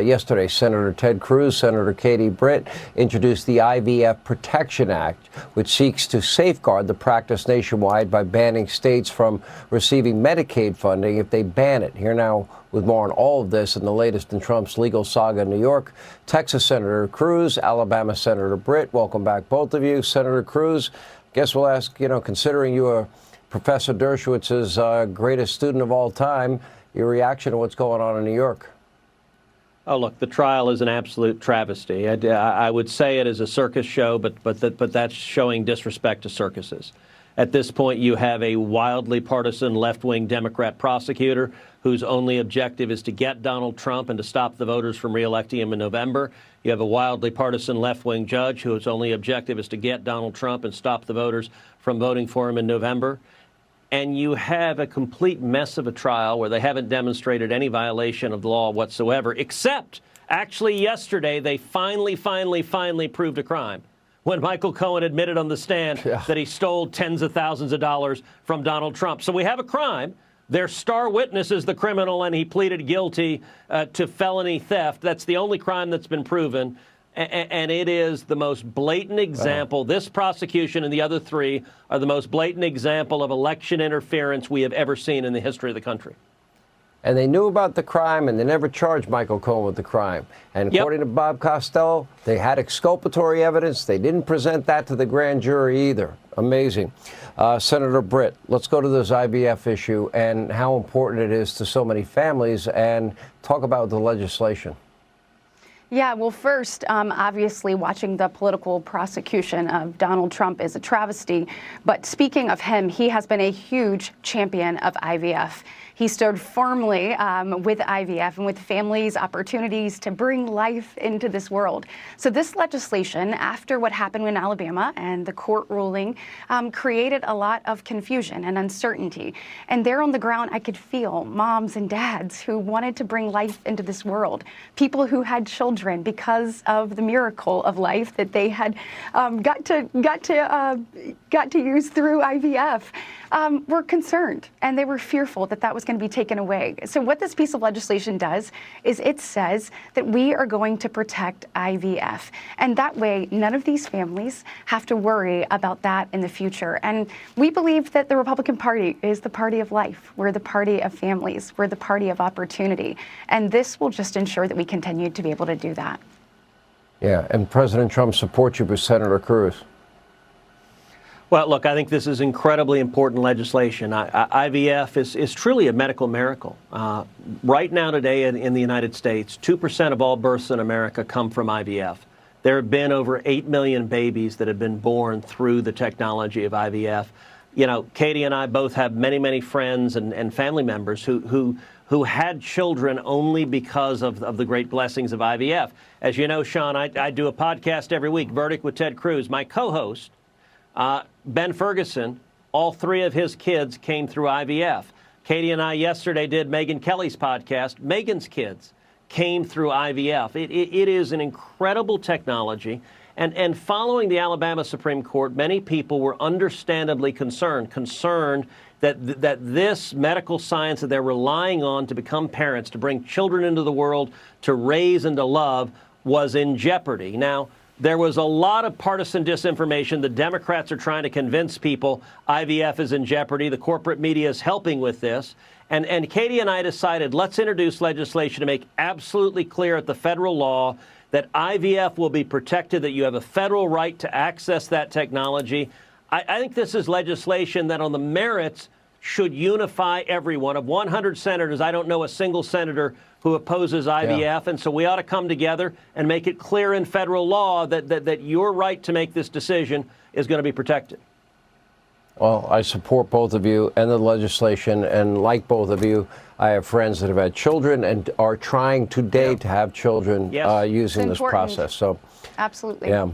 Yesterday, Senator Ted Cruz, Senator Britt introduced the IVF Protection Act, which seeks to safeguard the practice nationwide by banning states from receiving Medicaid funding if they ban it. Here now with more on all of this and the latest in Trump's legal saga in New York, Texas Senator Cruz, Alabama Senator Britt. Welcome back, both of you. Senator Cruz, guess we'll ask, considering you are Professor Dershowitz's greatest student of all time, your reaction to what's going on in New York. Oh, look, the trial is an absolute travesty. I would say it is a circus show, but that's showing disrespect to circuses. At this point, you have a wildly partisan left-wing Democrat prosecutor whose only objective is to get Donald Trump and to stop the voters from reelecting him in November. You have a wildly partisan left-wing judge whose only objective is to get Donald Trump and stop the voters from voting for him in November. And you have a complete mess of a trial where they haven't demonstrated any violation of the law whatsoever, except actually yesterday they finally proved a crime when Michael Cohen admitted on the stand that he stole tens of thousands of dollars from Donald Trump. So we have a crime. Their star witness is the criminal, and he pleaded guilty to felony theft. That's the only crime that's been proven. And it is the most blatant example. This prosecution and the other three are the most blatant example of election interference we have ever seen in the history of the country. And they knew about the crime, and they never charged Michael Cohen with the crime. And according to Bob Costello, they had exculpatory evidence. They didn't present that to the grand jury either. Amazing. Senator Britt, let's go to this IVF issue and how important it is to so many families, and talk about the legislation. Yeah, well, first, obviously, watching the political prosecution of Donald Trump is a travesty. But speaking of him, he has been a huge champion of IVF. He stood firmly with IVF and with families' opportunities to bring life into this world. So this legislation, after what happened in Alabama and the court ruling, created a lot of confusion and uncertainty. And there on the ground, I could feel moms and dads who wanted to bring life into this world, people who had children because of the miracle of life that they had got to use through IVF. Were concerned, and they were fearful that that was going to be taken away. So what this piece of legislation does is it says that we are going to protect IVF. And that way, none of these families have to worry about that in the future. And we believe that the Republican Party is the party of life. We're the party of families. We're the party of opportunity. And this will just ensure that we continue to be able to do that. Yeah, and President Trump supports you with Senator Cruz. Well, look, I think this is incredibly important legislation. IVF is truly a medical miracle. Right now today in the United States, 2% of all births in America come from IVF. There have been over 8 million babies that have been born through the technology of IVF. You know, Katie and I both have many friends and family members who had children only because of the great blessings of IVF. As you know, Sean, I do a podcast every week, Verdict with Ted Cruz. My co-host, Ben Ferguson, all three of his kids came through IVF. Katie and I yesterday did Megyn Kelly's podcast. Megyn's kids came through IVF. It is an incredible technology. And following the Alabama Supreme Court, many people were understandably concerned that this medical science that they're relying on to become parents, to bring children into the world, to raise and to love, was in jeopardy. Now, there was a lot of partisan disinformation. The Democrats are trying to convince people IVF is in jeopardy. The corporate media is helping with this. And Katie and I decided, let's introduce legislation to make absolutely clear at the federal law that IVF will be protected, that you have a federal right to access that technology. I think this is legislation that on the merits should unify everyone. Of 100 senators, I don't know a single senator who opposes IVF. Yeah. And so we ought to come together and make it clear in federal law that your right to make this decision is going to be protected. Well, I support both of you and the legislation. And like both of you, I have friends that have had children and are trying today to have children using this process. So, absolutely. Yeah.